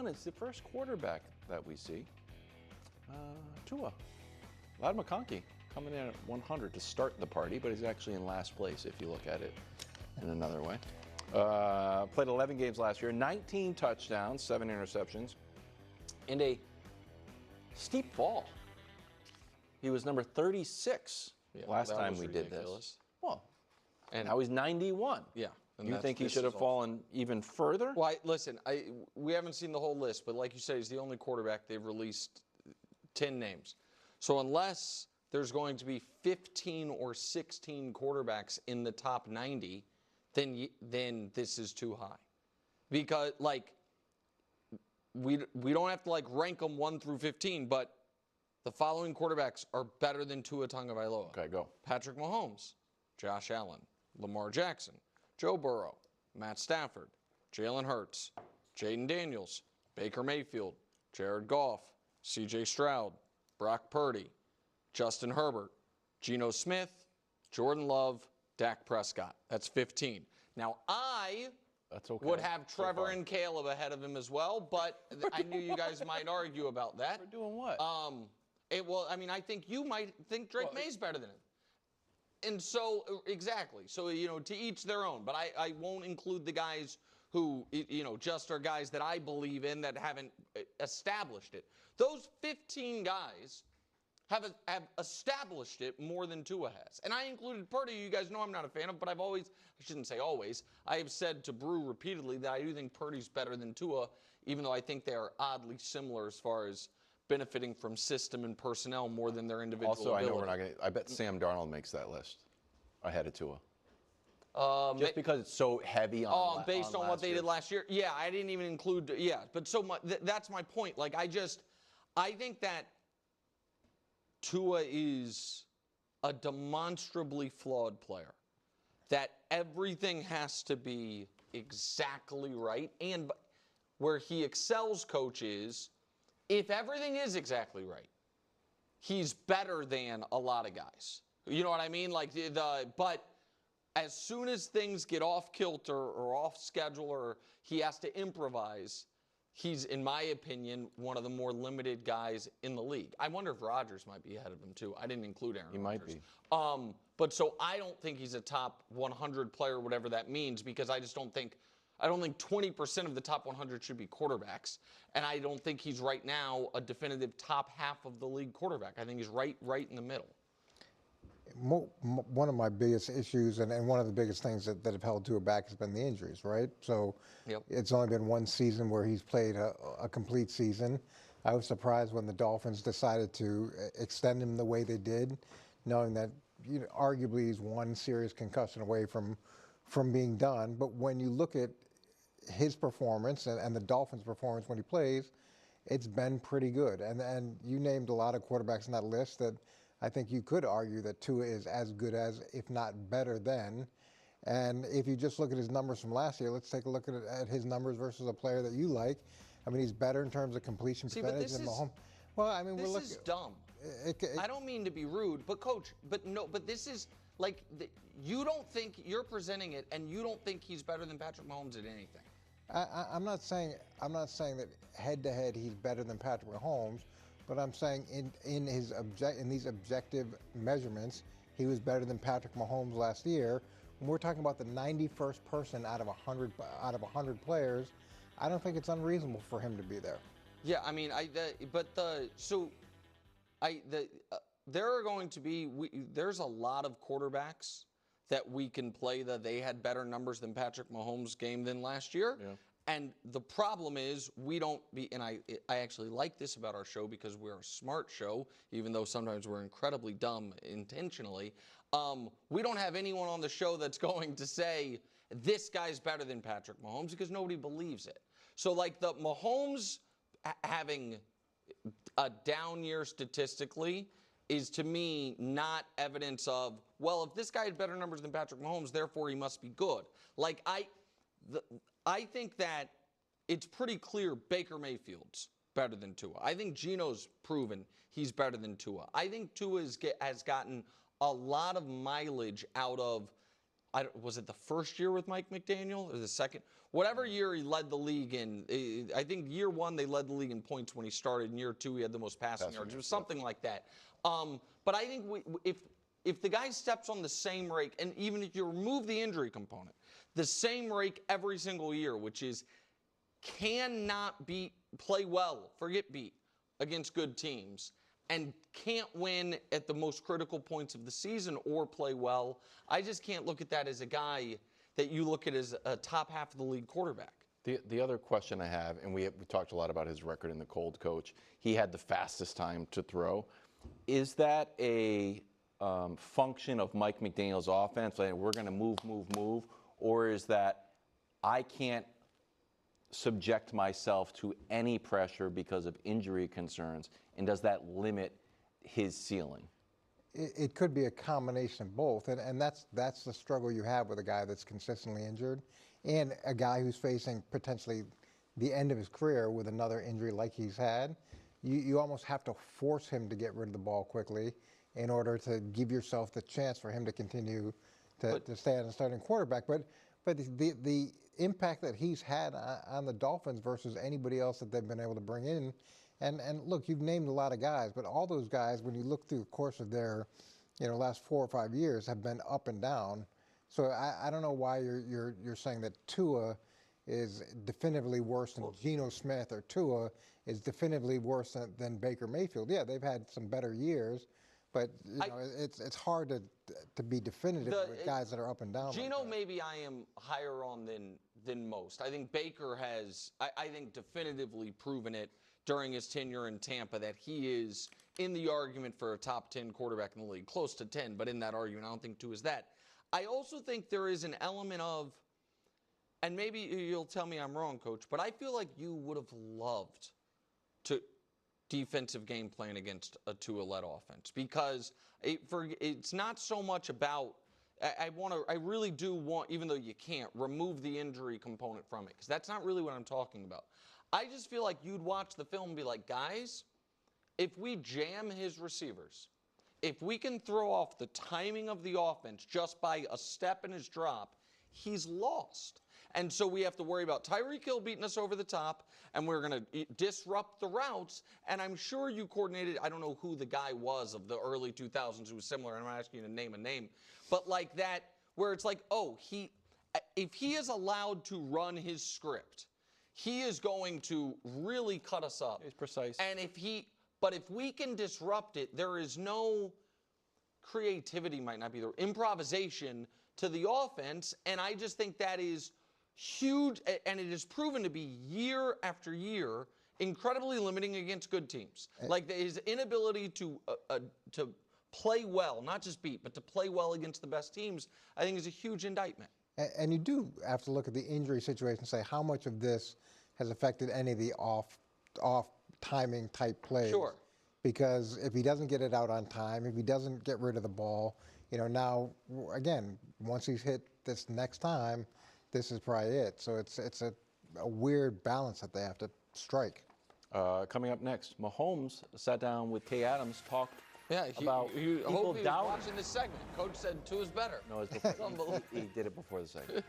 it's the first quarterback that we see. Tua. Ladd McConkey coming in at 100 to start the party, but he's actually in last place if you look at it in another way. Played 11 games last year, 19 touchdowns, 7 interceptions, and a steep fall. He was number 36 last time we did this. Well, and now he's 91. Yeah. You think he should have fallen even further? Well, listen, we haven't seen the whole list, but like you said, he's the only quarterback they've released 10 names. So unless there's going to be 15 or 16 quarterbacks in the top 90, then this is too high. Because, like, we don't have to, like, rank them 1 through 15, but the following quarterbacks are better than Tua Tagovailoa. Okay, go. Patrick Mahomes, Josh Allen, Lamar Jackson, Joe Burrow, Matt Stafford, Jalen Hurts, Jaden Daniels, Baker Mayfield, Jared Goff, C.J. Stroud, Brock Purdy, Justin Herbert, Geno Smith, Jordan Love, Dak Prescott. That's 15. Now, That's okay. would have Trevor and Caleb ahead of him as well, but I knew you guys might argue about that. We're doing what? I think you might think Drake May's better than him. And so, exactly. So, to each their own. But I won't include the guys who, just are guys that I believe in that haven't established it. Those 15 guys have established it more than Tua has. And I included Purdy. You guys know I'm not a fan of, but I shouldn't say always, I have said to Brew repeatedly that I do think Purdy's better than Tua, even though I think they are oddly similar as far as benefiting from system and personnel more than their individual Also, ability. I know we're not going to. I bet Sam Darnold makes that list ahead of Tua. Just because it's so heavy on. Based on what they did last year. Yeah, I didn't even include. Yeah, but that's my point. Like I think that Tua is a demonstrably flawed player. That everything has to be exactly right, and where he excels, coach, is if everything is exactly right, he's better than a lot of guys. You know what I mean? Like but as soon as things get off kilter or off schedule or he has to improvise, he's, in my opinion, one of the more limited guys in the league. I wonder if Rodgers might be ahead of him too. I didn't include Aaron Rodgers. He might be. But so I don't think he's a top 100 player, whatever that means, because I don't think 20% of the top 100 should be quarterbacks. And I don't think he's right now a definitive top half of the league quarterback. I think he's right in the middle. One of my biggest issues and one of the biggest things that have held Tua back has been the injuries, right? So It's only been one season where he's played a complete season. I was surprised when the Dolphins decided to extend him the way they did, knowing that arguably he's one serious concussion away from being done. But when you look at his performance and the Dolphins' performance when he plays, it's been pretty good. And you named a lot of quarterbacks in that list that I think you could argue that Tua is as good as, if not better than. And if you just look at his numbers from last year, let's take a look at his numbers versus a player that you like. I mean, he's better in terms of completion percentage than Mahomes. Well, I mean, this is dumb. I don't mean to be rude, but coach, but this is like you don't think you're presenting it, and you don't think he's better than Patrick Mahomes at anything. I'm not saying that head to head he's better than Patrick Mahomes, but I'm saying in these objective measurements, he was better than Patrick Mahomes last year. When we're talking about the 91st person out of 100 players, I don't think it's unreasonable for him to be there. Yeah, I mean, there are going to be there's a lot of quarterbacks that we can play that they had better numbers than Patrick Mahomes' game than last year. Yeah. And the problem is and I actually like this about our show because we're a smart show, even though sometimes we're incredibly dumb intentionally. We don't have anyone on the show that's going to say, this guy's better than Patrick Mahomes, because nobody believes it. So like the Mahomes having a down year statistically is to me not evidence of, well, if this guy had better numbers than Patrick Mahomes, therefore he must be good. Like I think that it's pretty clear Baker Mayfield's better than Tua. I think Geno's proven he's better than Tua. I think Tua has gotten a lot of mileage out of was it the first year with Mike McDaniel or the second? Whatever year he led the league in, I think year 1 they led the league in points when he started. In year 2 he had the most passing yards. It was something like that. But I think if the guy steps on the same rake, and even if you remove the injury component, the same rake every single year, which is cannot play well, forget beat, against good teams, and can't win at the most critical points of the season or play well, I just can't look at that as a guy that you look at as a top half of the league quarterback. The other question I have, and we talked a lot about his record in the cold coach, he had the fastest time to throw. Is that a function of Mike McDaniel's offense, like we're going to move, or is that I can't subject myself to any pressure because of injury concerns, and does that limit his ceiling? It could be a combination of both, and that's the struggle you have with a guy that's consistently injured and a guy who's facing potentially the end of his career with another injury like he's had. You almost have to force him to get rid of the ball quickly in order to give yourself the chance for him to continue to stay as a starting quarterback. But the impact that he's had on the Dolphins versus anybody else that they've been able to bring in, and look, you've named a lot of guys, but all those guys, when you look through the course of their last 4 or 5 years, have been up and down. So I don't know why you're saying that Tua is definitively worse than Geno Smith, or Tua is definitively worse than Baker Mayfield. Yeah, they've had some better years, but it's hard to be definitive with guys that are up and down. Geno, maybe I am higher on than most. I think Baker has, I think, definitively proven it during his tenure in Tampa that he is in the argument for a top 10 quarterback in the league, close to 10, but in that argument, I don't think Tua is that. I also think there is an element of, and maybe you'll tell me I'm wrong, Coach, but I feel like you would have loved to defensive game plan against a Tua-led offense, because it's not so much about, I really do want, even though you can't, remove the injury component from it, because that's not really what I'm talking about. I just feel like you'd watch the film and be like, guys, if we jam his receivers, if we can throw off the timing of the offense just by a step in his drop, he's lost. And so we have to worry about Tyreek Hill beating us over the top, and we're going to disrupt the routes. And I'm sure you coordinated, I don't know who the guy was of the early 2000s who was similar, and I'm not asking you to name a name, but like that, where it's like, oh, if he is allowed to run his script, he is going to really cut us up. He's precise. And but if we can disrupt it, there is no creativity, might not be the improvisation to the offense, and I just think that is huge, and it is proven to be year after year incredibly limiting against good teams. Like his inability to play well, not just beat, but to play well against the best teams, I think is a huge indictment. And you do have to look at the injury situation and say how much of this has affected any of the off timing type plays. Sure. Because if he doesn't get it out on time, if he doesn't get rid of the ball, now again, once he's hit this next time, this is probably it. So it's a weird balance that they have to strike. Coming up next, Mahomes sat down with Kay Adams, talked about he people was doubting. watching this segment. Coach said Tua's better. No, he did it before the segment.